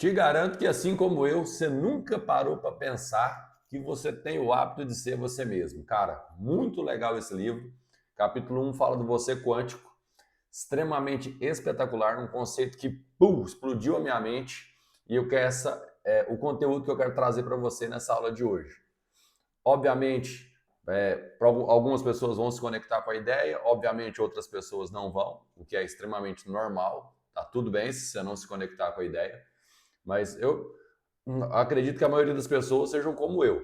Te garanto que, assim como eu, você nunca parou para pensar que você tem o hábito de ser você mesmo. Cara, muito legal esse livro. Capítulo 1 fala do você quântico, extremamente espetacular, um conceito que explodiu a minha mente e eu quero o conteúdo que eu quero trazer para você nessa aula de hoje. Obviamente, algumas pessoas vão se conectar com a ideia, obviamente outras pessoas não vão, o que é extremamente normal. Tá tudo bem se você não se conectar com a ideia, mas eu acredito que a maioria das pessoas sejam como eu.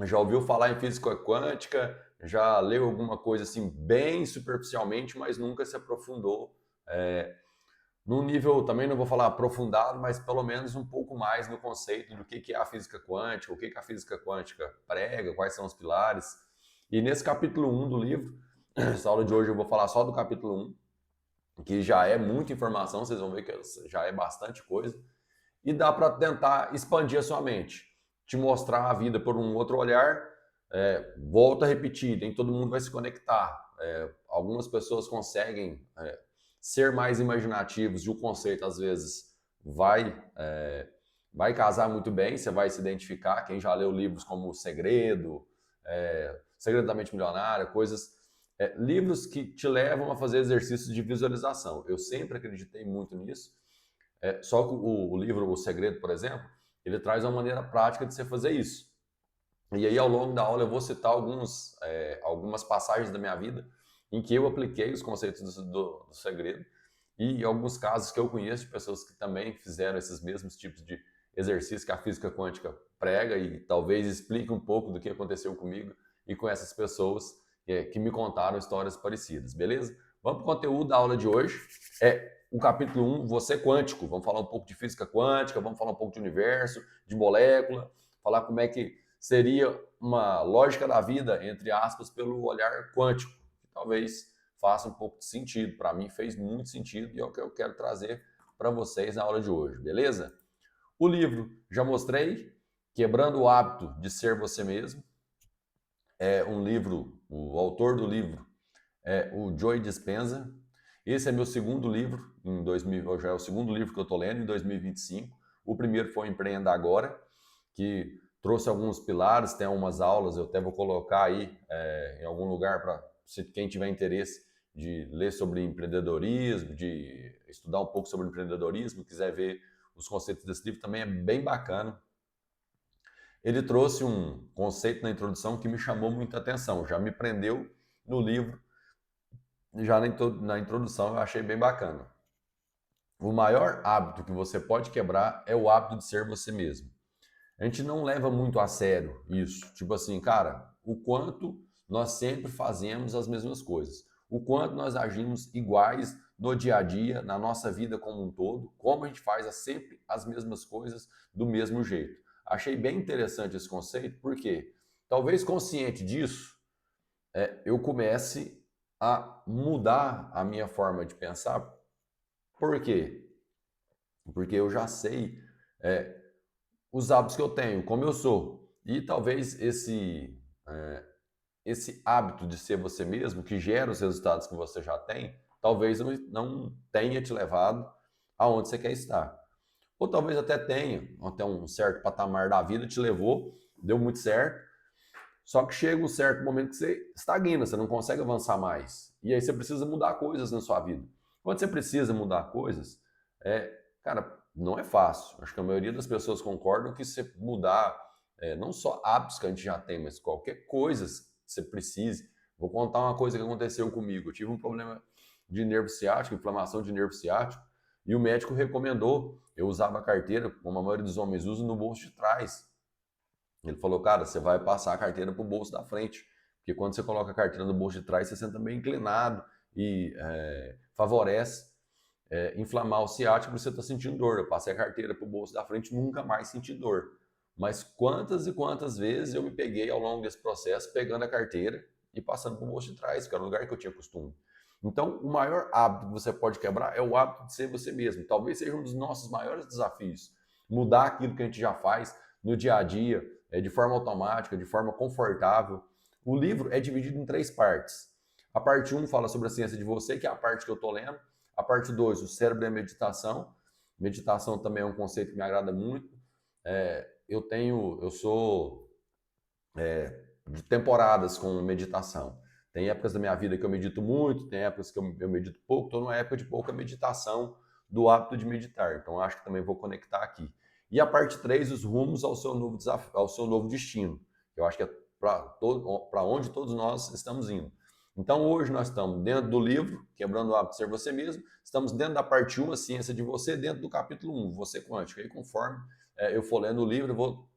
Já ouviu falar em física quântica, já leu alguma coisa assim bem superficialmente, mas nunca se aprofundou num nível, também não vou falar aprofundado, mas pelo menos um pouco mais no conceito do que é a física quântica, o que a física quântica prega, quais são os pilares. E nesse capítulo 1 do livro, essa aula de hoje eu vou falar só do capítulo 1, que já é muita informação, vocês vão ver que já é bastante coisa, e dá para tentar expandir a sua mente, te mostrar a vida por um outro olhar. Volto a repetir, nem todo mundo vai se conectar. Algumas pessoas conseguem ser mais imaginativos e o conceito às vezes vai casar muito bem, você vai se identificar. Quem já leu livros como O Segredo, Segredo da Mente Milionária, livros que te levam a fazer exercícios de visualização. Eu sempre acreditei muito nisso. Só que o livro O Segredo, por exemplo, ele traz uma maneira prática de você fazer isso. E aí, ao longo da aula, eu vou citar algumas passagens da minha vida em que eu apliquei os conceitos do segredo e alguns casos que eu conheço de pessoas que também fizeram esses mesmos tipos de exercícios que a física quântica prega e talvez explique um pouco do que aconteceu comigo e com essas pessoas que me contaram histórias parecidas, beleza? Vamos para o conteúdo da aula de hoje. O capítulo 1, você quântico. Vamos falar um pouco de física quântica, vamos falar um pouco de universo, de molécula, falar como é que seria uma lógica da vida, entre aspas, pelo olhar quântico, que talvez faça um pouco de sentido. Para mim fez muito sentido e é o que eu quero trazer para vocês na aula de hoje, beleza? O livro, já mostrei, Quebrando o Hábito de Ser Você Mesmo. É um livro, o autor do livro é o Joe Dispenza. Esse é meu segundo livro, já é o segundo livro que eu estou lendo em 2025. O primeiro foi Empreenda Agora, que trouxe alguns pilares, tem algumas aulas, eu até vou colocar aí em algum lugar para quem tiver interesse de ler sobre empreendedorismo, de estudar um pouco sobre empreendedorismo, quiser ver os conceitos desse livro, também é bem bacana. Ele trouxe um conceito na introdução que me chamou muita atenção, já me prendeu no livro, já na introdução eu achei bem bacana. O maior hábito que você pode quebrar é o hábito de ser você mesmo. A gente não leva muito a sério isso. Tipo assim, cara, o quanto nós sempre fazemos as mesmas coisas. O quanto nós agimos iguais no dia a dia, na nossa vida como um todo, como a gente faz sempre as mesmas coisas do mesmo jeito. Achei bem interessante esse conceito, porque talvez consciente disso, eu comece a mudar a minha forma de pensar. Por quê? Porque eu já sei os hábitos que eu tenho, como eu sou. E talvez esse hábito de ser você mesmo, que gera os resultados que você já tem, talvez não tenha te levado aonde você quer estar. Ou talvez até tenha, até um certo patamar da vida te levou, deu muito certo, só que chega um certo momento que você estagna, você não consegue avançar mais. E aí você precisa mudar coisas na sua vida. Quando você precisa mudar coisas, cara, não é fácil. Acho que a maioria das pessoas concordam que você mudar não só hábitos que a gente já tem, mas qualquer coisa que você precise. Vou contar uma coisa que aconteceu comigo. Eu tive um problema de nervo ciático, inflamação de nervo ciático, e o médico recomendou. Eu usava a carteira, como a maioria dos homens usa, no bolso de trás. Ele falou, cara, você vai passar a carteira para o bolso da frente, porque quando você coloca a carteira no bolso de trás, você senta bem inclinado e favorece inflamar o ciático porque você está sentindo dor. Eu passei a carteira para o bolso da frente, nunca mais senti dor. Mas quantas e quantas vezes eu me peguei ao longo desse processo pegando a carteira e passando para o bolso de trás, que era o lugar que eu tinha costume. Então, o maior hábito que você pode quebrar é o hábito de ser você mesmo. Talvez seja um dos nossos maiores desafios. Mudar aquilo que a gente já faz no dia a dia, de forma automática, de forma confortável. O livro é dividido em 3 partes. A parte 1 fala sobre a ciência de você, que é a parte que eu estou lendo. A parte 2, o cérebro e a meditação. Meditação também é um conceito que me agrada muito. Eu sou de temporadas com meditação. Tem épocas da minha vida que eu medito muito, tem épocas que eu medito pouco, estou numa época de pouca meditação, do hábito de meditar. Então acho que também vou conectar aqui. E a parte 3, os rumos ao seu novo desafio, ao seu novo destino. Eu acho que é para onde todos nós estamos indo. Então hoje nós estamos dentro do livro, Quebrando o Hábito de Ser Você Mesmo, estamos dentro da parte 1, a ciência de você, dentro do capítulo 1, você quântico. E conforme eu for lendo o livro, eu vou...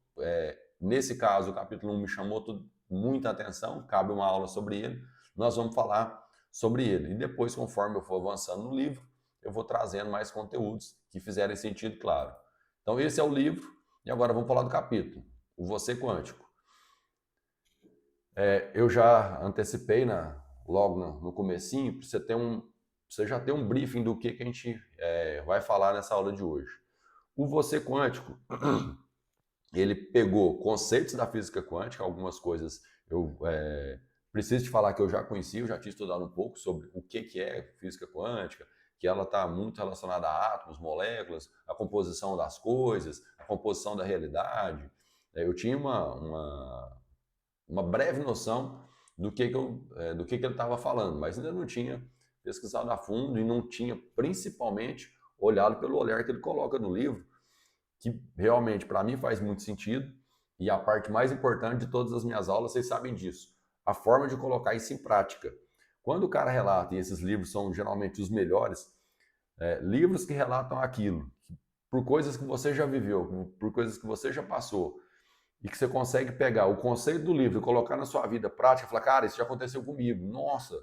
nesse caso, o capítulo 1 me chamou muita atenção, cabe uma aula sobre ele, nós vamos falar sobre ele. E depois, conforme eu for avançando no livro, eu vou trazendo mais conteúdos que fizerem sentido, claro. Então esse é o livro, e agora vamos falar do capítulo, o Você Quântico. Eu já antecipei logo no comecinho, para você já ter um briefing do que a gente vai falar nessa aula de hoje. O Você Quântico, ele pegou conceitos da física quântica, algumas coisas eu preciso te falar que eu já conheci, eu já tinha estudado um pouco sobre o que é física quântica, que ela está muito relacionada a átomos, moléculas, a composição das coisas, a composição da realidade. Eu tinha uma breve noção do que ele estava falando, mas ainda não tinha pesquisado a fundo e não tinha, principalmente, olhado pelo olhar que ele coloca no livro, que realmente para mim faz muito sentido, e a parte mais importante de todas as minhas aulas, vocês sabem disso, a forma de colocar isso em prática. Quando o cara relata, e esses livros são geralmente os melhores, livros que relatam aquilo, por coisas que você já viveu, por coisas que você já passou, e que você consegue pegar o conceito do livro e colocar na sua vida prática, e falar, cara, isso já aconteceu comigo, nossa,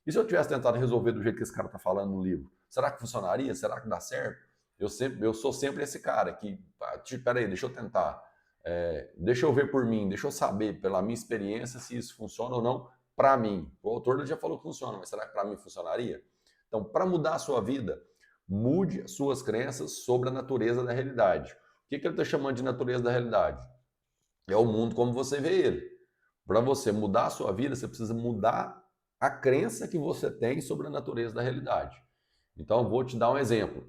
e se eu tivesse tentado resolver do jeito que esse cara está falando no livro? Será que funcionaria? Será que dá certo? Eu sou sempre esse cara que, peraí, deixa eu tentar, deixa eu ver por mim, deixa eu saber pela minha experiência se isso funciona ou não para mim. O autor já falou que funciona, mas será que para mim funcionaria? Então, para mudar a sua vida, mude as suas crenças sobre a natureza da realidade. O que ele está chamando de natureza da realidade? É o mundo como você vê ele. Para você mudar a sua vida, você precisa mudar a crença que você tem sobre a natureza da realidade. Então, vou te dar um exemplo.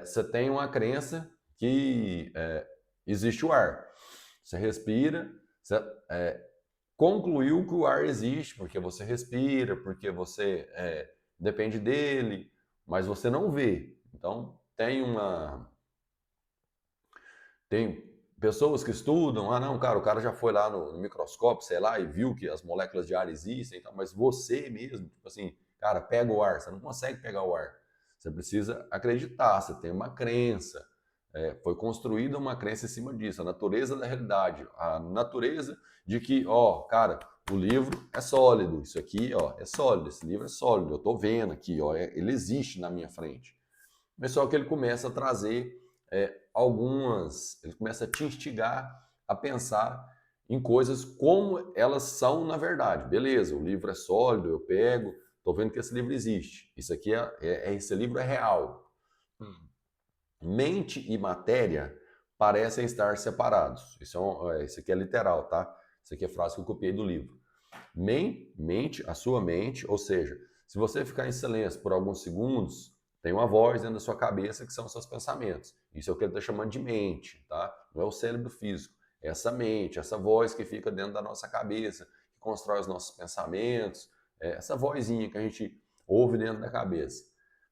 Você tem uma crença que existe o ar. Você respira, você concluiu que o ar existe, porque você respira, porque você depende dele, mas você não vê. Então, tem pessoas que estudam, não, cara, o cara já foi lá no microscópio, sei lá, e viu que as moléculas de ar existem, então, mas você mesmo, tipo assim, cara, pega o ar, você não consegue pegar o ar. Você precisa acreditar, você tem uma crença. Foi construída uma crença em cima disso, a natureza da realidade, a natureza de que, cara, o livro é sólido, isso aqui, é sólido, esse livro é sólido, eu estou vendo aqui, ele existe na minha frente. Mas só que ele começa a trazer ele começa a te instigar a pensar em coisas como elas são na verdade. Beleza, o livro é sólido, eu pego, estou vendo que esse livro existe. Isso aqui esse livro é real. Mente e matéria parecem estar separados. Isso aqui é literal, tá? Isso aqui é frase que eu copiei do livro. A sua mente, ou seja, se você ficar em silêncio por alguns segundos, tem uma voz dentro da sua cabeça que são seus pensamentos. Isso é o que ele está chamando de mente, tá? Não é o cérebro físico. É essa mente, essa voz que fica dentro da nossa cabeça, que constrói os nossos pensamentos, essa vozinha que a gente ouve dentro da cabeça.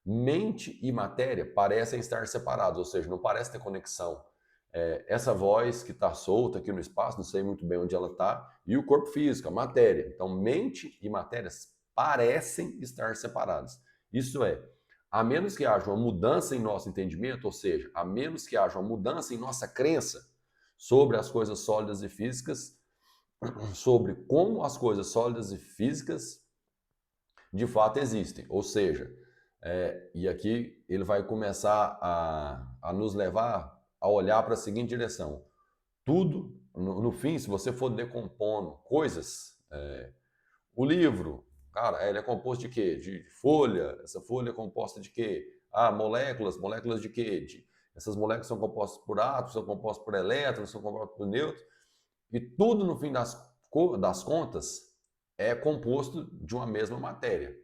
Mente e matéria parecem estar separados, ou seja, não parece ter conexão. Essa voz que está solta aqui no espaço, não sei muito bem onde ela está, e o corpo físico, a matéria. Então, mente e matéria parecem estar separados. Isso a menos que haja uma mudança em nosso entendimento, ou seja, a menos que haja uma mudança em nossa crença sobre as coisas sólidas e físicas, sobre como as coisas sólidas e físicas de fato existem. Ou seja, e aqui ele vai começar a nos levar a olhar para a seguinte direção. Tudo, no fim, se você for decompondo coisas, o livro, cara, ele é composto de quê? De folha. Essa folha é composta de quê? Moléculas de quê? Essas moléculas são compostas por átomos, são compostas por elétrons, são compostas por nêutrons. E tudo, no fim das contas, é composto de uma mesma matéria.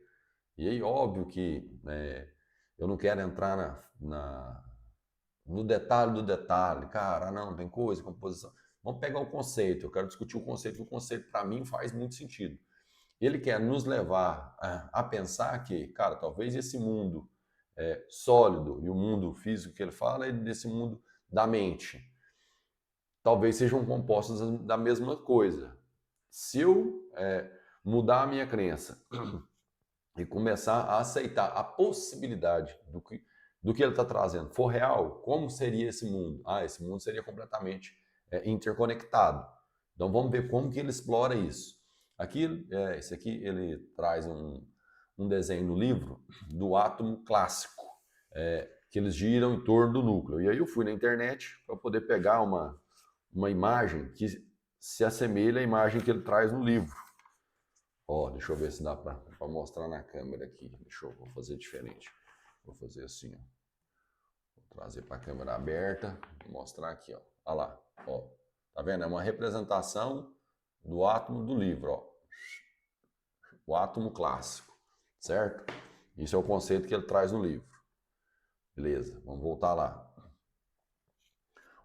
E aí, óbvio que eu não quero entrar no detalhe do detalhe. Cara, não, tem coisa, composição. Vamos pegar o conceito, eu quero discutir o conceito. O conceito, para mim, faz muito sentido. Ele quer nos levar a pensar que, cara, talvez esse mundo sólido e o mundo físico que ele fala é desse mundo da mente. Talvez sejam compostos da mesma coisa. Se eu mudar a minha crença e começar a aceitar a possibilidade do que ele está trazendo for real, como seria esse mundo? Ah, esse mundo seria completamente interconectado. Então vamos ver como que ele explora isso. Aqui, esse aqui ele traz um desenho no livro do átomo clássico, que eles giram em torno do núcleo. E aí eu fui na internet para poder pegar uma imagem que se assemelha à imagem que ele traz no livro. Ó, deixa eu ver se dá para mostrar na câmera aqui. Vou fazer diferente. Vou fazer assim, ó. Vou trazer para a câmera aberta, vou mostrar aqui, ó. Olha lá, ó. Tá vendo? É uma representação do átomo do livro, ó. O átomo clássico, certo? Isso é o conceito que ele traz no livro. Beleza, vamos voltar lá.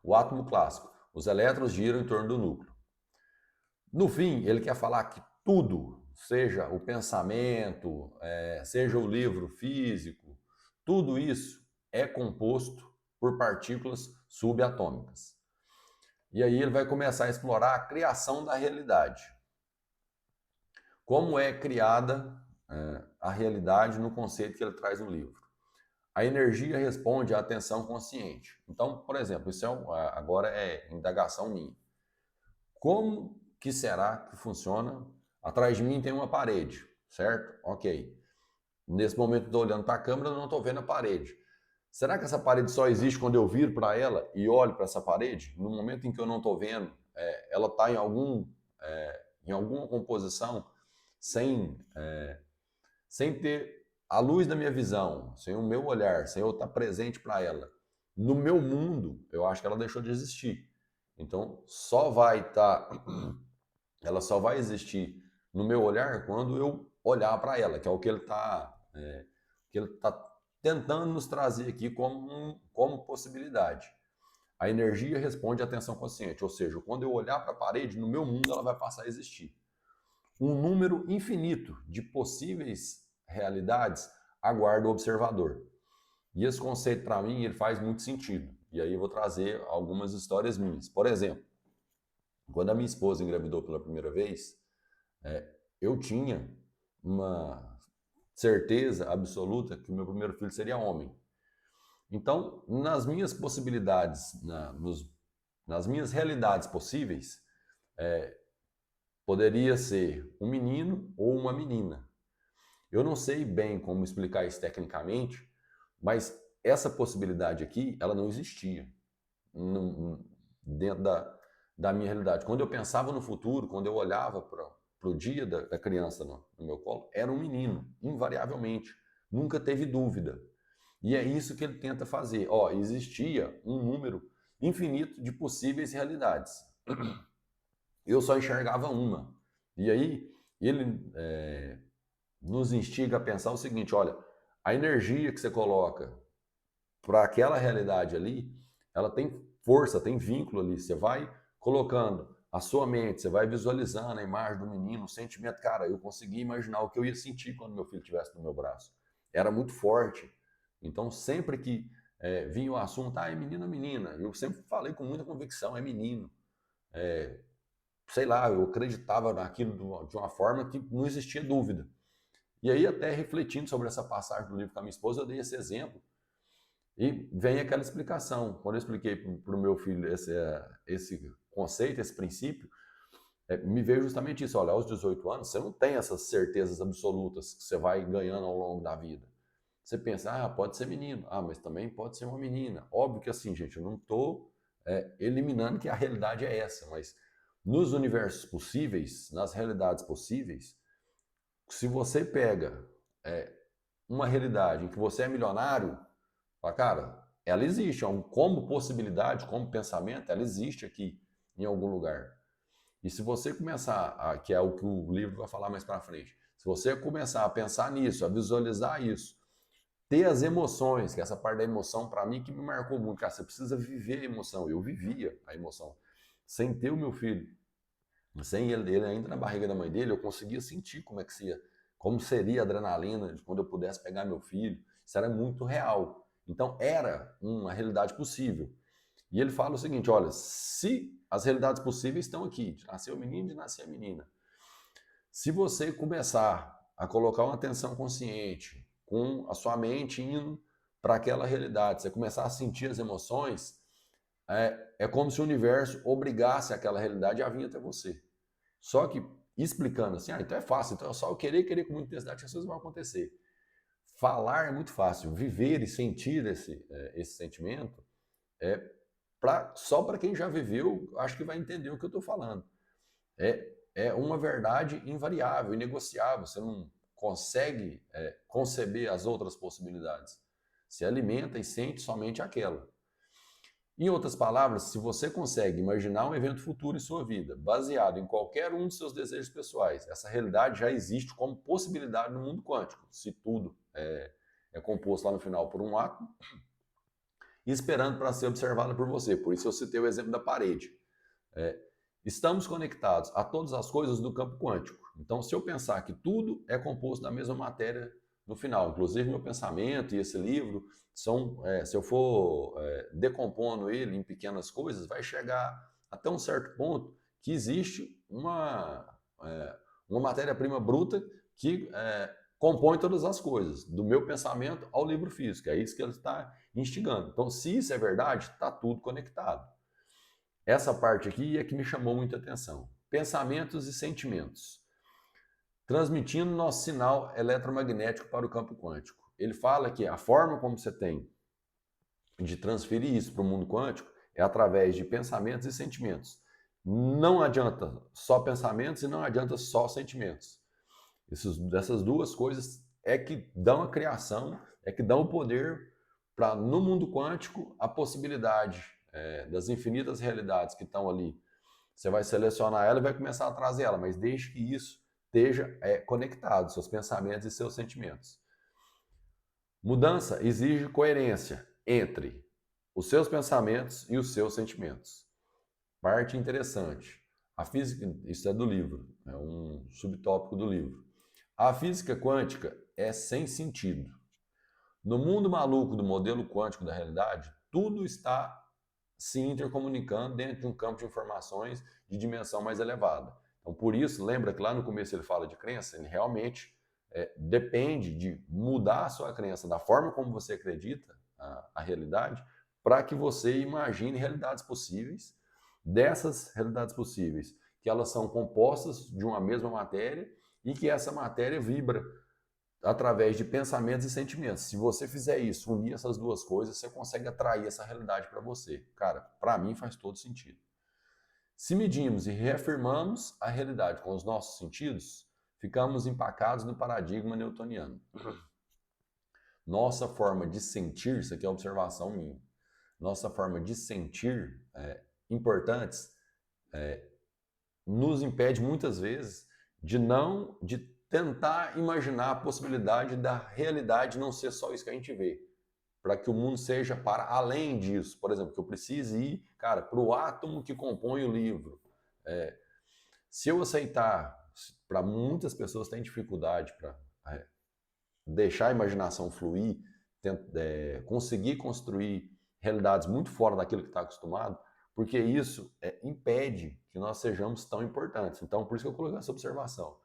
O átomo clássico. Os elétrons giram em torno do núcleo. No fim, ele quer falar que tudo, seja o pensamento, seja o livro físico, tudo isso é composto por partículas subatômicas. E aí ele vai começar a explorar a criação da realidade. Como é criada a realidade no conceito que ele traz no livro? A energia responde à atenção consciente. Então, por exemplo, isso agora é indagação minha. Como que será que funciona? Atrás de mim tem uma parede, certo? Ok. Nesse momento estou olhando para a câmera e não estou vendo a parede. Será que essa parede só existe quando eu viro para ela e olho para essa parede? No momento em que eu não estou vendo, ela está em alguma composição sem ter a luz da minha visão, sem o meu olhar, sem eu estar presente para ela. No meu mundo, eu acho que ela deixou de existir. Então, ela só vai existir no meu olhar quando eu olhar para ela, que é o que ele está tentando nos trazer aqui como possibilidade. A energia responde à atenção consciente, ou seja, quando eu olhar para a parede, no meu mundo ela vai passar a existir. Um número infinito de possíveis realidades aguarda o observador. E esse conceito, para mim, ele faz muito sentido. E aí eu vou trazer algumas histórias minhas. Por exemplo, quando a minha esposa engravidou pela primeira vez, eu tinha uma certeza absoluta que o meu primeiro filho seria homem. Então, nas minhas possibilidades, nas minhas realidades possíveis, poderia ser um menino ou uma menina. Eu não sei bem como explicar isso tecnicamente, mas essa possibilidade aqui, ela não existia dentro da minha realidade. Quando eu pensava no futuro, quando eu olhava para o dia da criança no meu colo, era um menino, invariavelmente. Nunca teve dúvida. E é isso que ele tenta fazer. Ó, existia um número infinito de possíveis realidades. Eu só enxergava uma. E aí ele nos instiga a pensar o seguinte, olha, a energia que você coloca para aquela realidade ali, ela tem força, tem vínculo ali. Você vai colocando a sua mente, você vai visualizando a imagem do menino, o sentimento. Cara, eu consegui imaginar o que eu ia sentir quando meu filho estivesse no meu braço. Era muito forte. Então, sempre que vinha o assunto, é menino ou menina, eu sempre falei com muita convicção, é menino. Sei lá, eu acreditava naquilo de uma forma que não existia dúvida. E aí, até refletindo sobre essa passagem do livro com a minha esposa, eu dei esse exemplo. E vem aquela explicação. Quando eu expliquei para o meu filho esse conceito, esse princípio, me veio justamente isso. Olha, aos 18 anos, você não tem essas certezas absolutas que você vai ganhando ao longo da vida. Você pensa, pode ser menino, mas também pode ser uma menina. Óbvio que assim, gente, eu não estou eliminando que a realidade é essa, mas nos universos possíveis, nas realidades possíveis, se você pega uma realidade em que você é milionário, fala, cara, ela existe, como possibilidade, como pensamento, ela existe aqui em algum lugar. E se você começar, que é o que o livro vai falar mais para frente, se você começar a pensar nisso, a visualizar isso, ter as emoções, que essa parte da emoção, para mim, que me marcou muito. Cara, você precisa viver a emoção. Eu vivia a emoção. Sem ter o meu filho, sem ele ainda na barriga da mãe dele, eu conseguia sentir como seria a adrenalina de quando eu pudesse pegar meu filho. Isso era muito real. Então, era uma realidade possível. E ele fala o seguinte, olha, se as realidades possíveis estão aqui, de nascer o menino, de nascer a menina. Se você começar a colocar uma atenção consciente, com a sua mente indo para aquela realidade, você começar a sentir as emoções, é como se o universo obrigasse aquela realidade a vir até você. Só que explicando assim, então é fácil, então é só eu querer com muita intensidade que as coisas vão acontecer. Falar é muito fácil, viver e sentir esse sentimento só para quem já viveu, acho que vai entender o que eu estou falando. É uma verdade invariável, inegociável. Você não consegue conceber as outras possibilidades. Você alimenta e sente somente aquela. Em outras palavras, se você consegue imaginar um evento futuro em sua vida, baseado em qualquer um dos seus desejos pessoais, essa realidade já existe como possibilidade no mundo quântico, se tudo é composto lá no final por um átomo, esperando para ser observado por você. Por isso eu citei o exemplo da parede. Estamos conectados a todas as coisas do campo quântico. Então, se eu pensar que tudo é composto da mesma matéria no final, inclusive meu pensamento e esse livro, se eu for decompondo ele em pequenas coisas, vai chegar até um certo ponto que existe uma matéria-prima bruta que compõe todas as coisas, do meu pensamento ao livro físico. É isso que ele está instigando. Então, se isso é verdade, está tudo conectado. Essa parte aqui é que me chamou muita atenção. Pensamentos e sentimentos. Transmitindo nosso sinal eletromagnético para o campo quântico. Ele fala que a forma como você tem de transferir isso para o mundo quântico é através de pensamentos e sentimentos. Não adianta só pensamentos e não adianta só sentimentos. Dessas duas coisas é que dão a criação, é que dão o poder para, no mundo quântico, a possibilidade das infinitas realidades que estão ali. Você vai selecionar ela e vai começar a trazer ela, mas desde que isso esteja conectado, seus pensamentos e seus sentimentos. Mudança exige coerência entre os seus pensamentos e os seus sentimentos. Parte interessante. A física, isso é do livro, é um subtópico do livro. A física quântica é sem sentido. No mundo maluco do modelo quântico da realidade, tudo está se intercomunicando dentro de um campo de informações de dimensão mais elevada. Então, por isso, lembra que lá no começo ele fala de crença? Ele realmente depende de mudar a sua crença da forma como você acredita a realidade, para que você imagine realidades possíveis, dessas realidades possíveis, que elas são compostas de uma mesma matéria e que essa matéria vibra através de pensamentos e sentimentos. Se você fizer isso, unir essas duas coisas, você consegue atrair essa realidade para você. Cara, para mim faz todo sentido. Se medimos e reafirmamos a realidade com os nossos sentidos, ficamos empacados no paradigma newtoniano. Nossa forma de sentir, isso aqui é observação minha, nossa forma de sentir importantes nos impede muitas vezes de tentar imaginar a possibilidade da realidade não ser só isso que a gente vê, para que o mundo seja para além disso. Por exemplo, que eu precise ir, cara, para o átomo que compõe o livro. Se eu aceitar, para muitas pessoas têm dificuldade para deixar a imaginação fluir, conseguir construir realidades muito fora daquilo que está acostumado, porque isso impede que nós sejamos tão importantes. Então, por isso que eu coloquei essa observação.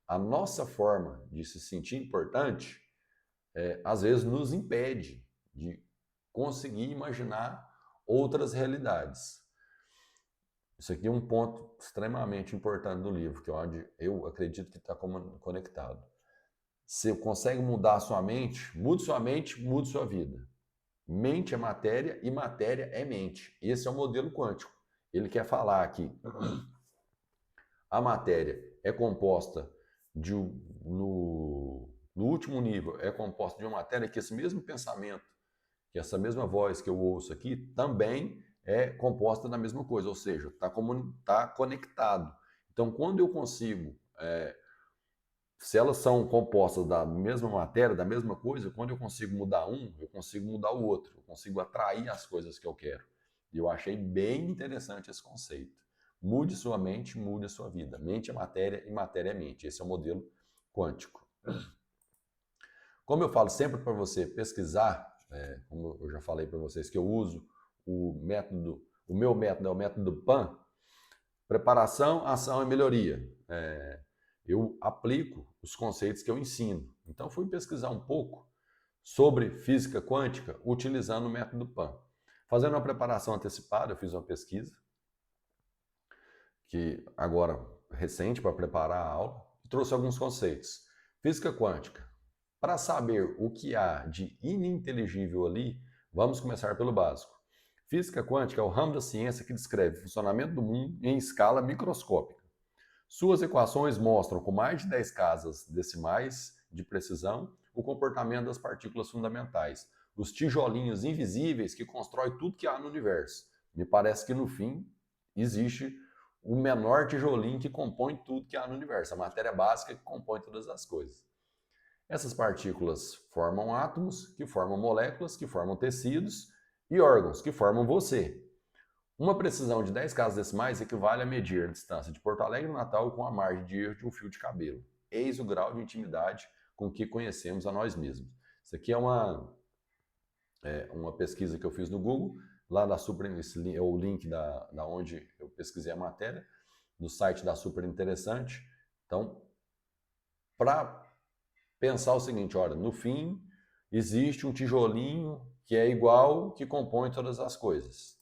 A nossa forma de se sentir importante, às vezes, nos impede de conseguir imaginar outras realidades. Isso aqui é um ponto extremamente importante do livro, que eu acredito que está conectado. Você consegue mudar a sua mente, mude sua vida. Mente é matéria e matéria é mente. Esse é o modelo quântico. Ele quer falar que a matéria é composta no último nível, é composta de uma matéria que esse mesmo pensamento, que essa mesma voz que eu ouço aqui, também é composta da mesma coisa, ou seja, está conectado. Então, quando eu consigo se elas são compostas da mesma matéria, da mesma coisa, quando eu consigo mudar um, eu consigo mudar o outro, eu consigo atrair as coisas que eu quero. E eu achei bem interessante esse conceito. Mude sua mente, mude a sua vida. Mente é matéria e matéria é mente. Esse é o modelo quântico. Como eu falo sempre para você pesquisar, como eu já falei para vocês que eu uso o meu método é o método PAN, preparação, ação e melhoria. Eu aplico os conceitos que eu ensino. Então, fui pesquisar um pouco sobre física quântica utilizando o método PAN. Fazendo uma preparação antecipada, eu fiz uma pesquisa, que agora recente, para preparar a aula, e trouxe alguns conceitos. Física quântica. Para saber o que há de ininteligível ali, vamos começar pelo básico. Física quântica é o ramo da ciência que descreve o funcionamento do mundo em escala microscópica. Suas equações mostram com mais de 10 casas decimais de precisão o comportamento das partículas fundamentais, os tijolinhos invisíveis que constroem tudo que há no universo. Me parece que no fim existe o menor tijolinho que compõe tudo que há no universo, a matéria básica que compõe todas as coisas. Essas partículas formam átomos, que formam moléculas, que formam tecidos e órgãos, que formam você. Uma precisão de 10 casas decimais equivale a medir a distância de Porto Alegre ao Natal com a margem de erro de um fio de cabelo. Eis o grau de intimidade com que conhecemos a nós mesmos. Isso aqui é uma pesquisa que eu fiz no Google, lá da Super, esse é o link da onde eu pesquisei a matéria, no site da Super Interessante. Então, para pensar o seguinte, olha, no fim existe um tijolinho que é igual, que compõe todas as coisas.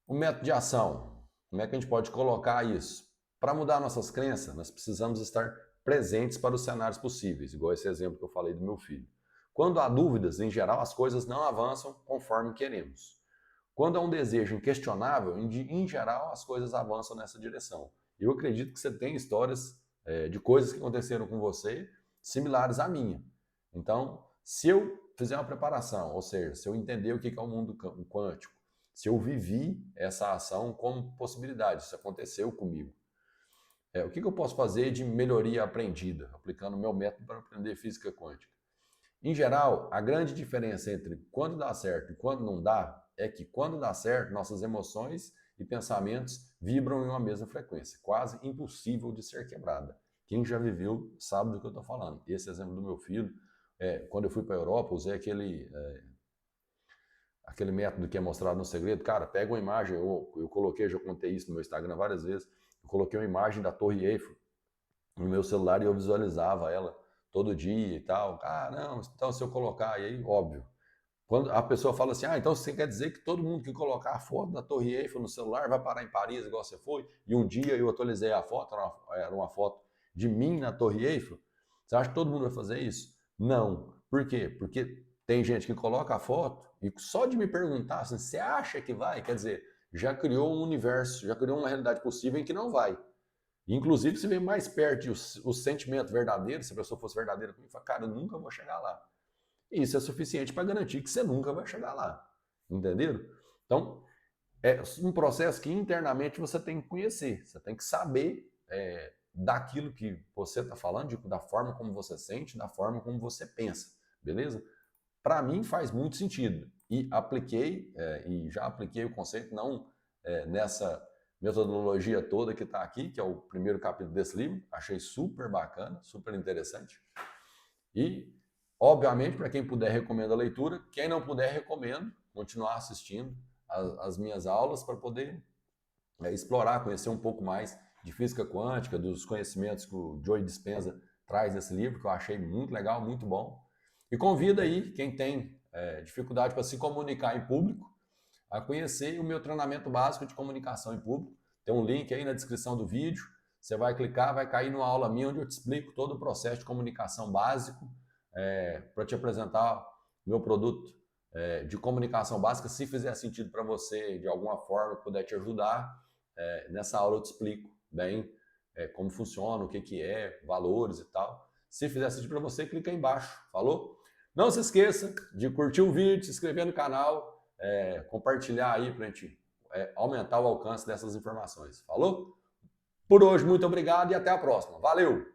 O método de ação, como é que a gente pode colocar isso? Para mudar nossas crenças, nós precisamos estar presentes para os cenários possíveis, igual esse exemplo que eu falei do meu filho. Quando há dúvidas, em geral, as coisas não avançam conforme queremos. Quando há um desejo inquestionável, em geral, as coisas avançam nessa direção. Eu acredito que você tem histórias de coisas que aconteceram com você similares à minha. Então, se eu fizer uma preparação, ou seja, se eu entender o que é o mundo quântico, se eu vivi essa ação como possibilidade, isso aconteceu comigo. O que eu posso fazer de melhoria aprendida, aplicando o meu método para aprender física quântica? Em geral, a grande diferença entre quando dá certo e quando não dá é que quando dá certo, nossas emoções e pensamentos vibram em uma mesma frequência, quase impossível de ser quebrada. Quem já viveu sabe do que eu estou falando. Esse exemplo do meu filho, quando eu fui para a Europa, usei aquele método que é mostrado no segredo. Cara, pega uma imagem, eu coloquei, já contei isso no meu Instagram várias vezes, eu coloquei uma imagem da Torre Eiffel no meu celular e eu visualizava ela todo dia e tal. Ah, não, então se eu colocar aí, óbvio. Quando a pessoa fala assim, então você quer dizer que todo mundo que colocar a foto da Torre Eiffel no celular vai parar em Paris igual você foi? E um dia eu atualizei a foto, era uma foto de mim na Torre Eiffel. Você acha que todo mundo vai fazer isso? Não. Por quê? Porque tem gente que coloca a foto e só de me perguntar assim, você acha que vai? Quer dizer, já criou um universo, já criou uma realidade possível em que não vai. Inclusive, se vem mais perto de o sentimento verdadeiro, se a pessoa fosse verdadeira comigo, fala, cara, eu nunca vou chegar lá. E isso é suficiente para garantir que você nunca vai chegar lá. Entenderam? Então, é um processo que internamente você tem que conhecer. Você tem que saber daquilo que você está falando, da forma como você sente, da forma como você pensa. Beleza? Para mim faz muito sentido. E apliquei, e já apliquei o conceito, não nessa metodologia toda que está aqui, que é o primeiro capítulo desse livro. Achei super bacana, super interessante. E, obviamente, para quem puder, recomendo a leitura. Quem não puder, recomendo continuar assistindo as minhas aulas para poder explorar, conhecer um pouco mais de física quântica, dos conhecimentos que o Joe Dispenza traz nesse livro, que eu achei muito legal, muito bom. E convido aí quem tem dificuldade para se comunicar em público a conhecer o meu treinamento básico de comunicação em público. Tem um link aí na descrição do vídeo. Você vai clicar, vai cair numa aula minha onde eu te explico todo o processo de comunicação básico para te apresentar meu produto de comunicação básica. Se fizer sentido para você, de alguma forma, puder te ajudar, nessa aula eu te explico bem como funciona, o que é, valores e tal. Se fizer sentido para você, clica aí embaixo, falou? Não se esqueça de curtir o vídeo, se inscrever no canal, compartilhar aí para a gente aumentar o alcance dessas informações. Falou? Por hoje, muito obrigado e até a próxima. Valeu!